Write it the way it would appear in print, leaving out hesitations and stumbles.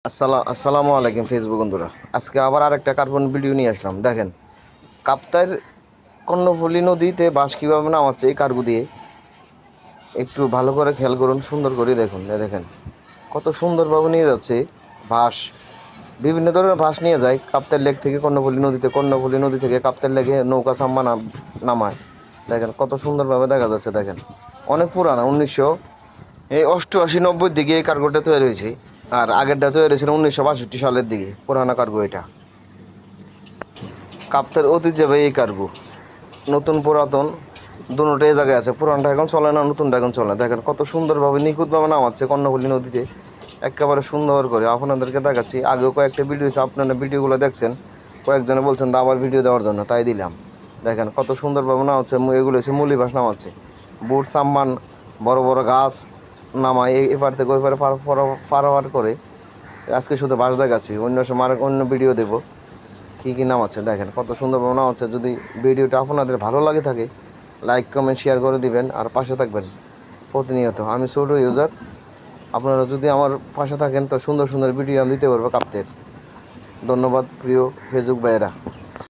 আসসালামু আলাইকুম ফেসবুক বন্ধুরা। আজকে আবার আরেকটা কার্বন ভিডিও নিয়ে আসলাম। দেখেন কাপ্তাইয়ের কর্ণফুলী নদীতে বাঁশ কীভাবে নামাচ্ছে এই কার্গো দিয়ে। একটু ভালো করে খেয়াল করুন, সুন্দর করে দেখুন। দেখেন কত সুন্দরভাবে নিয়ে যাচ্ছে বাঁশ। বিভিন্ন ধরনের বাঁশ নিয়ে যায় কাপ্তাই লেক থেকে কর্ণফুলী নদীতে, কর্ণফুলী নদী থেকে কাপ্তাই লেকে নৌকা সাম্মা নামায়। দেখেন কত সুন্দরভাবে দেখা যাচ্ছে। দেখেন অনেক পুরানা, 1988-90 দিকে এই কার্গোটা তৈরি হয়েছে। আর আগেরটা তৈরি হয়েছিল 1962 সালের দিকে। পুরানা কার্গো এটা। কাপ্তাইয়ের ঐতিহ্যবাহী এই কার্গো, নতুন পুরাতন দুটোই জায়গায় আছে। পুরানটা এখন চলে না, নতুনটা এখন চলে। দেখেন কত সুন্দরভাবে নিখুঁতভাবে নামাচ্ছে কর্ণফুলী নদীতে, একেবারে সুন্দর করে। আপনাদেরকে দেখাচ্ছি, আগেও কয়েকটা ভিডিও আছে, আপনারা ভিডিওগুলো দেখছেন। কয়েকজনে বলছেন আবার ভিডিও দেওয়ার জন্য, তাই দিলাম। দেখেন কত সুন্দরভাবে নামাচ্ছে। এগুলো হচ্ছে মুলি বাস নামাচ্ছে। বুট সাম্মান, বড় বড় গাছ নামায় এপার থেকে ওই পারে পারাপার করে। আজকে শুধু বাস দেখাচ্ছি, অন্য সময় অন্য ভিডিও দেবো কী কী নামাচ্ছে। দেখেন কত সুন্দরভাবে নামাচ্ছে। যদি ভিডিওটা আপনাদের ভালো লাগে থাকে, লাইক কমেন্ট শেয়ার করে দিবেন আর পাশে থাকবেন প্রতিনিয়ত। আমি ছোটো ইউজার, আপনারা যদি আমার পাশে থাকেন তো সুন্দর সুন্দর ভিডিও আমি দিতে পারবো কাপ্তের। ধন্যবাদ প্রিয় ফেসবুক ভাইয়েরা।